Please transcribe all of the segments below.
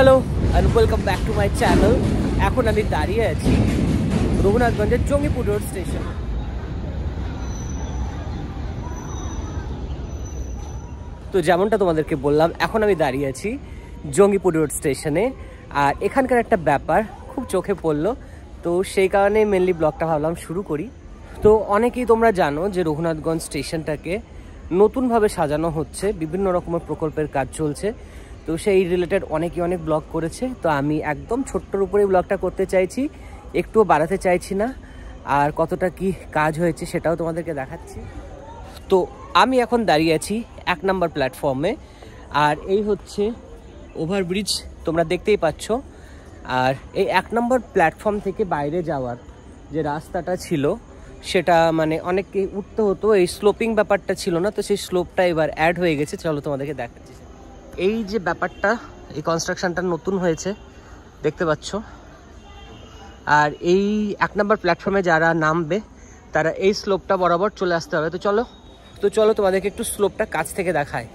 Hello and welcome back to my channel. এখন আমি দাঁড়িয়ে আছি রঘুনাথগঞ্জের জঙ্গিপুর রোড স্টেশন। তো যেমনটা তোমাদেরকে বললাম, এখন আমি দাঁড়িয়ে আছি জঙ্গিপুর রোড স্টেশনে। আর এখানকার একটা ব্যাপার খুব চোখে পড়লো, তো সেই কারণে মেনলি ব্লগটা ভাবলাম শুরু করি। তো অনেকেই তোমরা জানো যে রঘুনাথগঞ্জ স্টেশনটাকে নতুনভাবে সাজানো হচ্ছে, বিভিন্ন রকমের প্রকল্পের কাজ চলছে। তো সেই রিলেটেড অনেক ব্লগ করেছে, তো আমি একদম ছোট্টর উপরেই ব্লগটা করতে চাইছি, একটুও বাড়াতে চাইছি না। আর কতটা কি কাজ হয়েছে সেটাও তোমাদেরকে দেখাচ্ছি। তো আমি এখন দাঁড়িয়ে আছি 1 নম্বর প্ল্যাটফর্মে, আর এই হচ্ছে ওভারব্রিজ, তোমরা দেখতেই পাচ্ছ। আর এই 1 নম্বর প্ল্যাটফর্ম থেকে বাইরে যাওয়ার যে রাস্তাটা ছিল সেটা মানে অনেককে উঠতে হতো, এই স্লোপিং ব্যাপারটা ছিল না, তো সেই স্লোপটা এবার অ্যাড হয়ে গেছে। চলো তোমাদেরকে দেখাচ্ছি। এই যে ব্যাপারটা, এই কনস্ট্রাকশনটা নতুন হয়েছে দেখতে পাচ্ছ। আর এই 1 নম্বর প্ল্যাটফর্মে যারা নামবে তারা এই স্লোপটা বরাবর চলে আসতে হবে। তো চলো তোমাদেরকে একটু স্লোপটা কাছ থেকে দেখায়।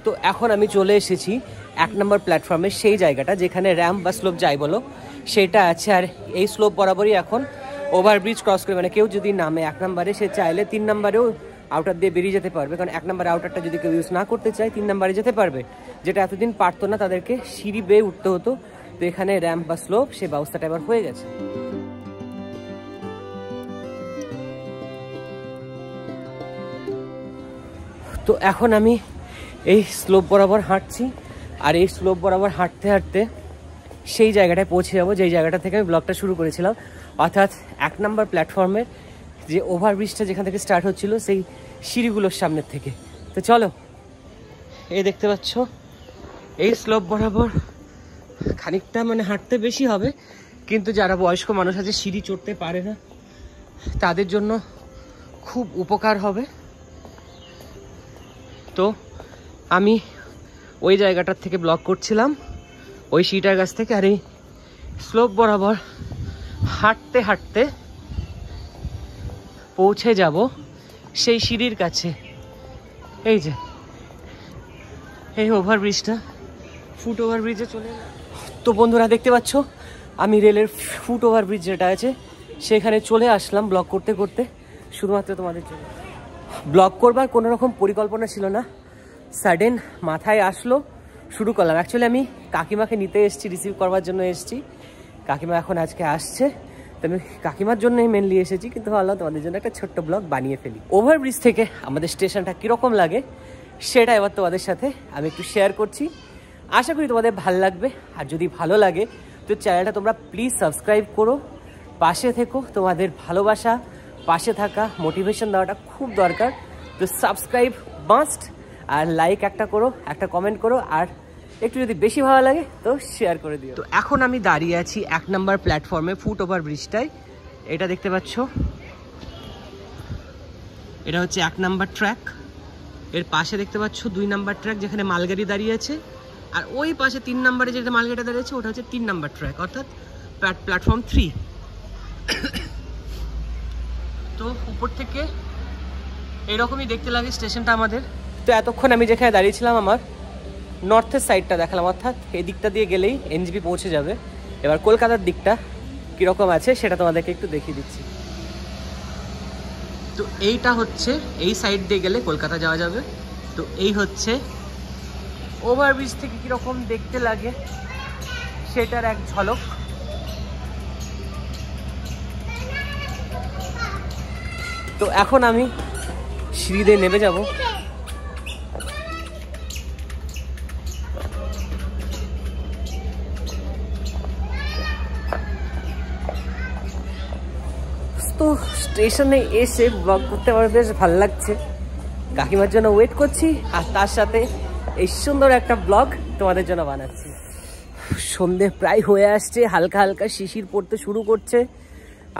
তো এখন আমি চলে এসেছি 1 নম্বর প্ল্যাটফর্মে, সেই জায়গাটা যেখানে র্যাম্প বা স্লোপ যাই বলো সেটা আছে। আর এই স্লোপ বরাবরই এখন ওভারব্রিজ ক্রস করে, মানে কেউ যদি নামে 1 নম্বরে, সে চাইলে 3 নম্বরেও আউটার দিয়ে বেরিয়ে যেতে পারবে। কারণ 1 নম্বর আউটারটা যদি কেউ ইউজ না করতে চায় 3 নম্বরে যেতে পারবে, যেটা এতদিন পারতো না, তাদেরকে সিঁড়ি বেয়ে উঠতে হতো। তো এখানে র্যাম্প বা স্লোপ সেই ব্যবস্থাটা এবার হয়ে গেছে। তো এখন আমি এই স্লোপ বরাবর হাঁটছি, আর এই স্লোপ বরাবর হাঁটতে হাঁটতে সেই জায়গাটায় পৌঁছে যাবো যেই জায়গাটা থেকে আমি ব্লগটা শুরু করেছিলাম, অর্থাৎ 1 নম্বর প্ল্যাটফর্মের যে ওভারব্রিজটা যেখান থেকে স্টার্ট হচ্ছিল সেই সিঁড়িগুলোর সামনের থেকে। তো চলো, এই দেখতে পাচ্ছ এই স্লোপ বরাবর খানিকটা মানে হাঁটতে বেশি হবে, কিন্তু যারা বয়স্ক মানুষ আছে, সিঁড়ি চড়তে পারে না, তাদের জন্য খুব উপকার হবে। তো আমি ওই জায়গাটার থেকে ব্লগ করছিলাম, ওই সিঁড়িটার কাছ থেকে। আর এই স্লোপ বরাবর হাঁটতে হাঁটতে পৌঁছে যাব সেই সিঁড়ির কাছে। এই যে এই ওভারব্রিজটা, ফুট ওভারব্রিজে চলে। তো বন্ধুরা দেখতে পাচ্ছ আমি রেলের ফুট ওভারব্রিজ যেটা আছে সেখানে চলে আসলাম ব্লগ করতে করতে, শুধুমাত্র তোমাদের জন্য। ব্লগ করবার কোনো রকম পরিকল্পনা ছিল না, সাডেন মাথায় আসলো, শুরু করলাম। অ্যাকচুয়ালি আমি কাকিমাকে নিতে এসেছি, রিসিভ করবার জন্য এসেছি। কাকিমা এখন আজকে আসছে, তো আমি কাকিমার জন্যই মেনলি এসেছি, কিন্তু ভাবলাম তোমাদের জন্য একটা ছোট্ট ব্লগ বানিয়ে ফেলি। ওভারব্রিজ থেকে আমাদের স্টেশনটা কীরকম লাগে সেটা এবার তোমাদের সাথে আমি একটু শেয়ার করছি। আশা করি তোমাদের ভালো লাগবে। আর যদি ভালো লাগে তো চ্যানেলটা তোমরা প্লিজ সাবস্ক্রাইব করো, পাশে থেকো। তোমাদের ভালোবাসা, পাশে থাকা, মোটিভেশন দেওয়াটা খুব দরকার। তো সাবস্ক্রাইব মাস্ট, আর লাইক একটা করো, একটা কমেন্ট করো, আর একটু যদি বেশি ভালো লাগে তো শেয়ার করে দিও। তো এখন আমি দাঁড়িয়ে আছি 1 নম্বর প্ল্যাটফর্মে, ফুট ওভার ব্রিজটায়। এটা দেখতে পাচ্ছ, এটা হচ্ছে 1 নম্বর ট্র্যাক। এর পাশে দেখতে পাচ্ছ 2 নম্বর ট্র্যাক, যেখানে মালগাড়ি দাঁড়িয়ে আছে। আর ওই পাশে 3 নম্বরে যেটা মালগাড়িটা দাঁড়িয়ে আছে ওটা হচ্ছে 3 নম্বর ট্র্যাক, অর্থাৎ প্ল্যাটফর্ম 3। তো উপর থেকে এরকমই দেখতে লাগে স্টেশনটা আমাদের। তো এতক্ষণ আমি যেখানে দাঁড়িয়েছিলাম আমার নর্থের সাইডটা দেখালাম, অর্থাৎ এই দিকটা দিয়ে গেলেই এনজেপি পৌঁছে যাবে। এবার কলকাতার দিকটা কীরকম আছে সেটা তোমাদেরকে একটু দেখিয়ে দিচ্ছি। তো এইটা হচ্ছে, এই সাইড দিয়ে গেলে কলকাতা যাওয়া যাবে। তো এই হচ্ছে ওভারব্রিজ থেকে কীরকম দেখতে লাগে সেটার এক ঝলক। তো এখন আমি সিঁড়ি দিয়ে নেমে যাব। তো স্টেশনে এসে ব্লগ করতে আমার বেশ ভালো লাগছে, কাকিমার জন্য ওয়েট করছি, আর তার সাথে এই সুন্দর একটা ব্লগ তোমাদের জন্য বানাচ্ছি। সন্ধে প্রায় হয়ে আসছে, হালকা হালকা শিশির পড়তে শুরু করছে।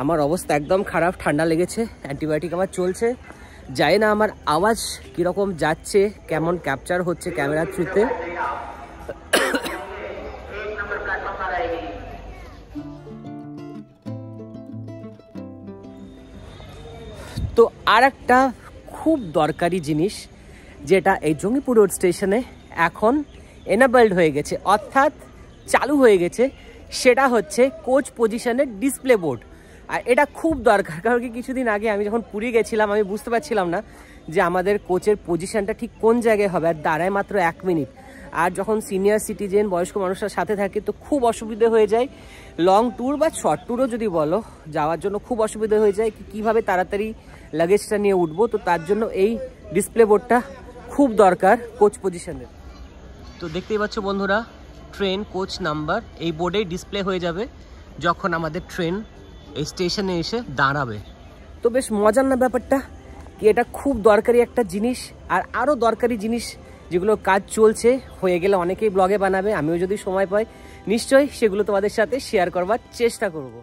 আমার অবস্থা একদম খারাপ, ঠান্ডা লেগেছে, অ্যান্টিবায়োটিক আমার চলছে। জানি না আমার আওয়াজ কীরকম যাচ্ছে, কেমন ক্যাপচার হচ্ছে ক্যামেরার থ্রুতে। তো আর একটা খুব দরকারি জিনিস যেটা এই জঙ্গিপুর রোড স্টেশনে এখন এনাবেলড হয়ে গেছে, অর্থাৎ চালু হয়ে গেছে, সেটা হচ্ছে কোচ পজিশনের ডিসপ্লে বোর্ড। আর এটা খুব দরকার, কারণ কি কিছুদিন আগে আমি যখন পুরী গেছিলাম আমি বুঝতে পারছিলাম না যে আমাদের কোচের পজিশনটা ঠিক কোন জায়গায় হবে, আর দাঁড়ায় মাত্র 1 মিনিট। আর যখন সিনিয়র সিটিজেন বয়স্ক মানুষের সাথে থাকে তো খুব অসুবিধে হয়ে যায়, লং ট্যুর বা শর্ট ট্যুরও যদি বলো যাওয়ার জন্য খুব অসুবিধা হয়ে যায় কীভাবে তাড়াতাড়ি লাগেজটা নিয়ে উঠবো। তো তার জন্য এই ডিসপ্লে বোর্ডটা খুব দরকার কোচ পজিশনের। তো দেখতেই পাচ্ছ বন্ধুরা, ট্রেন কোচ নাম্বার এই বোর্ডেই ডিসপ্লে হয়ে যাবে যখন আমাদের ট্রেন এই স্টেশনে এসে দাঁড়াবে। তো বেশ মজার না ব্যাপারটা, কি এটা খুব দরকারি একটা জিনিস। আর আরও দরকারি জিনিস যেগুলো কাজ চলছে, হয়ে গেলে অনেকেই ব্লগে বানাবে, আমিও যদি সময় পাই নিশ্চয়ই সেগুলো তোমাদের সাথে শেয়ার করবার চেষ্টা করব।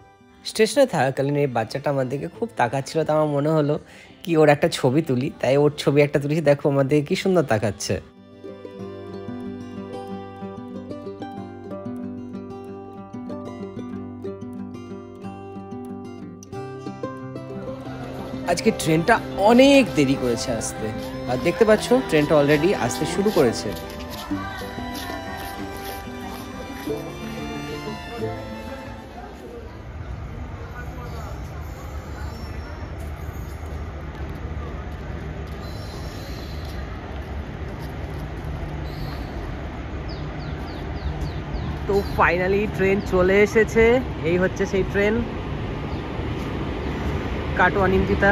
স্টেশনে থাকাকালীন এই বাচ্চাটা আমার দিকে খুব তাকাচ্ছিল, তো আমার মনে হলো কি ওর একটা ছবি তুলি, তাই ওর ছবি একটা তুলেছি। দেখো আমার দিকে কি সুন্দর তাকাচ্ছে। আজকে ট্রেনটা অনেক দেরি করেছে আসতে, আর দেখতে পাচ্ছ ট্রেনটা অলরেডি আসতে শুরু করেছে। তো ফাইনালি ট্রেন চলে এসেছে, এই হচ্ছে সেই ট্রেন কাটোয়া নিমতিতা।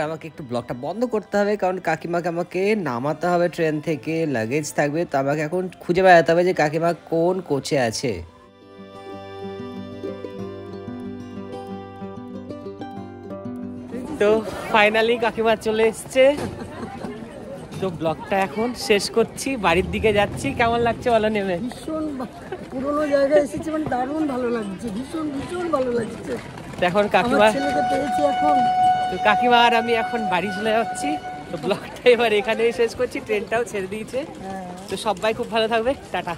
আমাকে একটু ব্লগটা বন্ধ করতে হবে, কারণ কাকিমাকে আমাকে নামাতে হবে ট্রেন থেকে, লাগেজ থাকবে। তো আমাকে এখন খুঁজে বেড়াতে হবে যে কাকিমা কোন কোচে আছে। তো ফাইনালি কাকিমা চলে এসছে। তো ব্লগটা এখন শেষ করছি, বাড়ির দিকে যাচ্ছি। কেমন লাগছে বলো নেমে? ভীষণ পুরোনো জায়গায় এসেছি, মানে দারুণ ভালো লাগছে, ভীষণ ভীষণ ভালো লাগছে। এখন কাকিমা ছেলেকে পেয়েছি এখন। তো কাকিমা আর আমি এখন বাড়ি চলে যাচ্ছি। তো ব্লগটা এবার এখানেই শেষ করছি, ট্রেনটাও ছেড়ে দিয়েছে। তো সবাই খুব ভালো থাকবে, টাটা।